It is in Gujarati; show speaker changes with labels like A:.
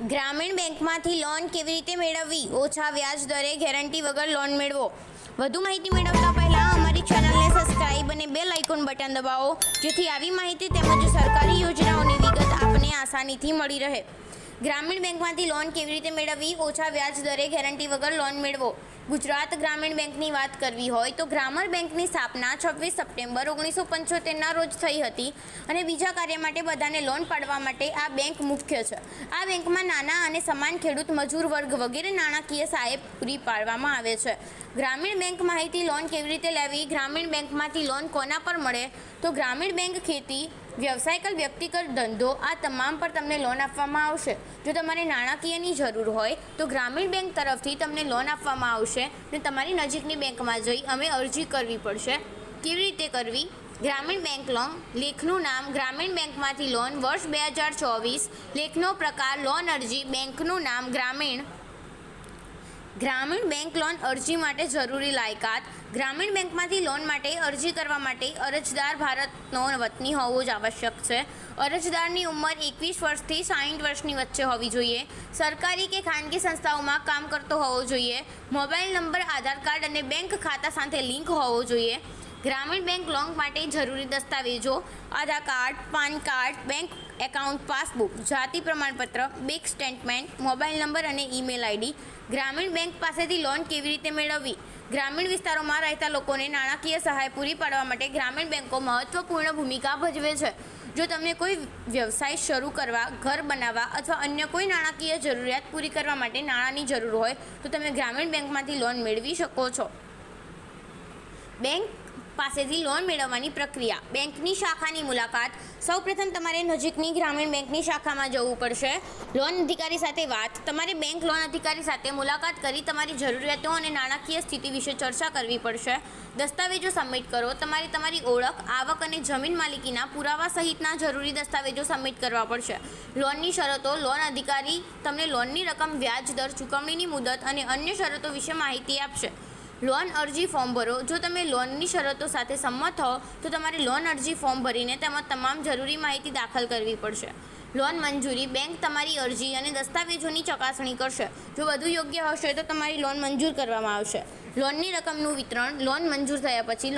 A: ગ્રામીણ બેંકમાંથી લોન કેવી રીતે મેળવવી? ઓછા વ્યાજ દરે ગેરંટી વગર લોન મેળવો। વધુ માહિતી મેળવતા પહેલા અમારી ચેનલને સબસ્ક્રાઇબ અને બેલ આઇકોન બટન દબાવો, જેથી આવી માહિતી તેમજ સરકારી યોજનાઓની વિગત આપને આસાનીથી મળી રહે। ગ્રામીણ બેંકમાંથી લોન કેવી રીતે મેળવવી? ઓછા વ્યાજ દરે ગેરંટી વગર લોન મેળવો। ગુજરાત ગ્રામીણ બેંકની વાત કરવી હોય તો ગ્રામીણ બેંકની સ્થાપના 26 સપ્ટેમ્બર 1975ના રોજ થઈ હતી અને બીજા કાર્ય માટે બધાને લોન પાડવા માટે આ બેંક મુખ્ય છે। આ બેંકમાં નાના અને સમાન ખેડૂત, મજૂર વર્ગ વગેરે નાણાકીય સહાય પૂરી પાડવામાં આવે છે। ગ્રામીણ બેંક માહિતી લોન કેવી રીતે લેવી? ગ્રામીણ બેંકમાંથી લોન કોના પર મળે? તો ગ્રામીણ બેંક ખેતી, વ્યવસાય કે વ્યક્તિગત ધંધો આ તમામ પર તમને લોન આપવામાં આવશે। જો તમારે નાણાકીયની જરૂર હોય તો ગ્રામીણ બેંક તરફથી તમને લોન આપવામાં આવશે ને તમારી નજીકની બેંકમાં જઈ અમે અરજી કરવી પડશે। કેવી રીતે કરવી? ગ્રામીણ બેંક લોન, લેખનું નામ ગ્રામીણ બેંકમાંથી લોન, વર્ષ 2024, લેખનો પ્રકાર લોન અરજી, બેંકનું નામ ગ્રામીણ બેંક લોન અરજી માટે જરૂરી લાયકાત। ગ્રામીણ બેંકમાંથી લોન માટે અરજી કરવા માટે અરજદાર ભારતનો વતની હોવો જ આવશ્યક છે। અરજદારની ઉંમર 21 વર્ષથી 60 વર્ષની વચ્ચે હોવી જોઈએ। સરકારી કે ખાનગી સંસ્થાઓમાં કામ કરતો હોવો જોઈએ। મોબાઈલ નંબર, આધાર કાર્ડ અને બેંક ખાતા સાથે લિંક હોવો જોઈએ। ગ્રામીણ બેંક લોન માટે જરૂરી દસ્તાવેજો: Aadhaar card, PAN card, bank account passbook, જાતિ પ્રમાણપત્ર, બેંક સ્ટેટમેન્ટ, મોબાઈલ નંબર અને ઈમેલ આઈડી। ગ્રામીણ બેંક પાસેથી લોન કેવી રીતે મેળવવી? ગ્રામીણ વિસ્તારોમાં રહેતા લોકોને નાણાકીય સહાય પૂરી પાડવા માટે ગ્રામીણ બેંકો મહત્વપૂર્ણ ભૂમિકા ભજવે છે। જો તમને કોઈ વ્યવસાય શરૂ કરવા, ઘર બનાવવા અથવા અન્ય કોઈ નાણાકીય જરૂરિયાત પૂરી કરવા માટે નાણાંની જરૂર હોય તો તમે ગ્રામીણ બેંકમાંથી લોન મેળવી શકો છો। બેંક પાસેથી લોન મેળવવાની પ્રક્રિયા: બેંકની શાખાની મુલાકાત: સૌપ્રથમ તમારે નજીકની ગ્રામીણ બેંકની શાખામાં જવું પડશે। લોન અધિકારી સાથે વાત: તમારે બેંક લોન અધિકારી સાથે મુલાકાત કરી તમારી જરૂરિયાતો અને નાણાકીય સ્થિતિ વિશે ચર્ચા કરવી પડશે। દસ્તાવેજો સબમિટ કરો: તમારે તમારી ઓળખ, આવક અને જમીન માલિકીના પુરાવા સહિતના જરૂરી દસ્તાવેજો સબમિટ કરવા પડશે। લોનની શરતો: લોન અધિકારી તમને લોનની રકમ, વ્યાજ દર, ચૂકવણીની મુદત અને અન્ય શરતો વિશે માહિતી આપશે। લોન અરજી ફોર્મ ભરો: જો તમે લોનની શરતો સાથે સંમત હો તો તમારે લોન અરજી ફોર્મ ભરીને તેમાં તમામ જરૂરી માહિતી દાખલ કરવી પડશે। લોન મંજૂરી: બેંક તમારી અરજી અને દસ્તાવેજોની ચકાસણી કરશે। જો બધું યોગ્ય હશે તો તમારી લોન મંજૂર કરવામાં આવશે। લોનની રકમનું વિતરણ: લોન મંજૂર થયા પછી